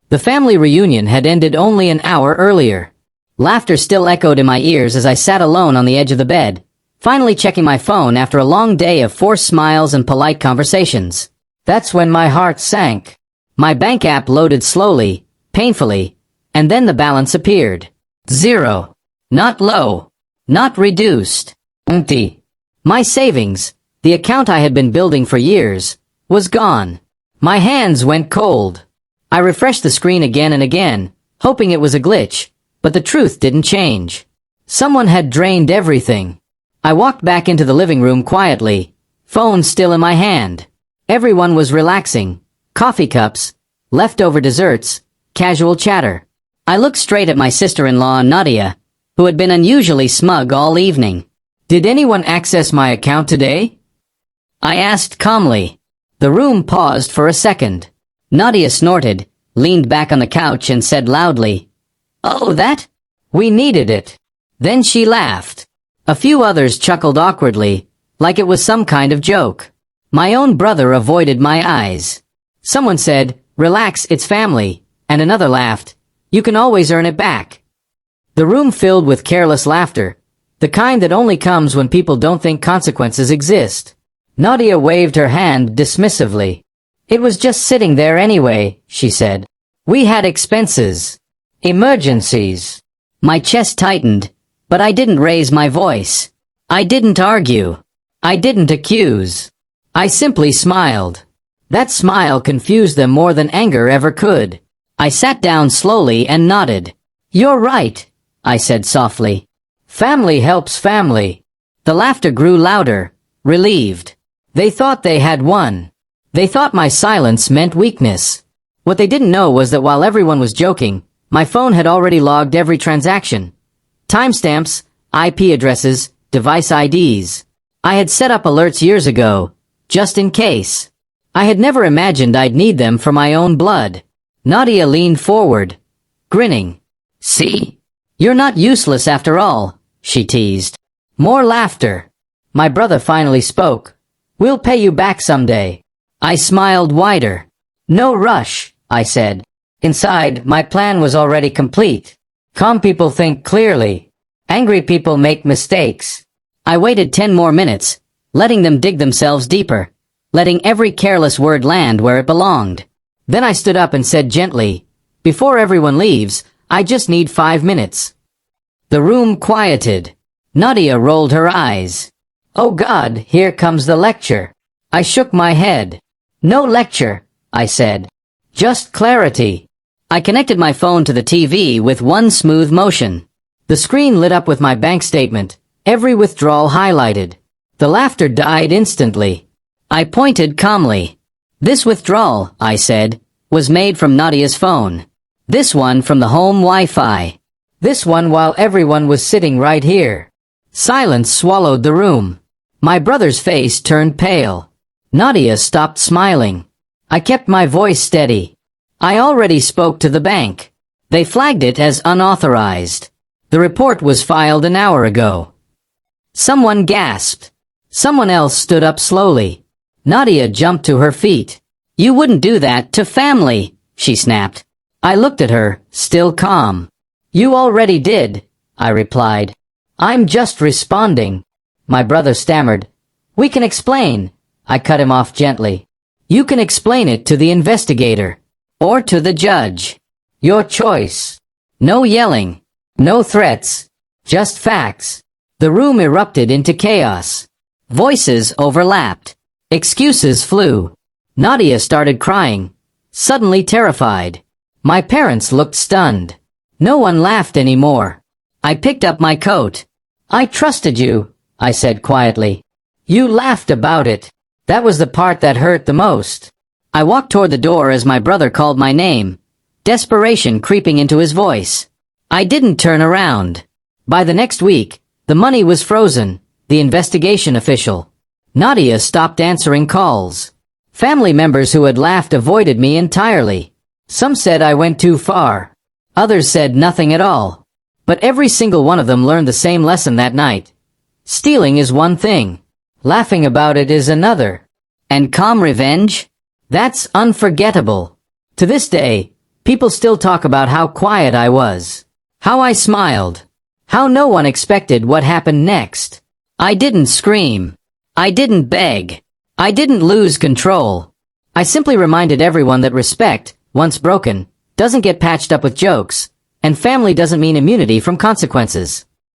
The family reunion had ended only an hour earlier. Laughter still echoed in my ears as I sat alone on the edge of the bed, finally checking my phone after a long day of forced smiles and polite conversations. That's when my heart sank. My bank app loaded slowly, painfully, and then the balance appeared. 0. Not low. Not reduced. Empty. My savings, the account I had been building for years, was gone. My hands went cold. I refreshed the screen again and again, hoping it was a glitch, but the truth didn't change. Someone had drained everything. I walked back into the living room quietly, phone still in my hand. Everyone was relaxing. Coffee cups, leftover desserts, casual chatter. I looked straight at my sister-in-law, Nadia, who had been unusually smug all evening. "Did anyone access my account today?" I asked calmly. The room paused for a second. Nadia snorted, leaned back on the couch and said loudly, "Oh, that? We needed it." Then she laughed. A few others chuckled awkwardly, like it was some kind of joke. My own brother avoided my eyes. Someone said, "Relax, it's family," and another laughed, "You can always earn it back." The room filled with careless laughter, the kind that only comes when people don't think consequences exist. Nadia waved her hand dismissively. "It was just sitting there anyway," she said. "We had expenses. Emergencies." My chest tightened, but I didn't raise my voice. I didn't argue. I didn't accuse. I simply smiled. That smile confused them more than anger ever could. I sat down slowly and nodded. "You're right," I said softly. "Family helps family." The laughter grew louder, relieved. They thought they had won. They thought my silence meant weakness. What they didn't know was that while everyone was joking, my phone had already logged every transaction. Timestamps, IP addresses, device IDs. I had set up alerts years ago, just in case. I had never imagined I'd need them for my own blood. Nadia leaned forward, grinning. "See? You're not useless after all," she teased. More laughter. My brother finally spoke. "We'll pay you back someday." I smiled wider. "No rush," I said. Inside, my plan was already complete. Calm people think clearly. Angry people make mistakes. I waited 10 more minutes, letting them dig themselves deeper, letting every careless word land where it belonged. Then I stood up and said gently, "Before everyone leaves, I just need 5 minutes." The room quieted. Nadia rolled her eyes. "Oh God, here comes the lecture." I shook my head. "No lecture," I said. "Just clarity." I connected my phone to the TV with one smooth motion. The screen lit up with my bank statement, every withdrawal highlighted. The laughter died instantly. I pointed calmly. "This withdrawal," I said, "was made from Nadia's phone. This one from the home Wi-Fi. This one while everyone was sitting right here." Silence swallowed the room. My brother's face turned pale. Nadia stopped smiling. I kept my voice steady. I already spoke to the bank. They flagged it as unauthorized. The report was filed an hour ago. Someone gasped. Someone else stood up slowly. Nadia jumped to her feet. "You wouldn't do that to family," she snapped. I looked at her, still calm. "You already did," I replied. "I'm just responding." My brother stammered. "We can explain." I cut him off gently. "You can explain it to the investigator. Or to the judge. Your choice." No yelling. No threats. Just facts. The room erupted into chaos. Voices overlapped. Excuses flew. Nadia started crying, suddenly terrified. My parents looked stunned. No one laughed anymore. I picked up my coat. "I trusted you," I said quietly. "You laughed about it. That was the part that hurt the most." I walked toward the door as my brother called my name, desperation creeping into his voice. I didn't turn around. By the next week, the money was frozen, the investigation official. Nadia stopped answering calls. Family members who had laughed avoided me entirely. Some said I went too far. Others said nothing at all. But every single one of them learned the same lesson that night. Stealing is one thing. Laughing about it is another. And calm revenge? That's unforgettable. To this day, People still talk about how quiet I was, how I smiled, how no one expected what happened next. I didn't scream. I didn't beg. I didn't lose control. I simply reminded everyone that respect, once broken, doesn't get patched up with jokes, and family doesn't mean immunity from consequences.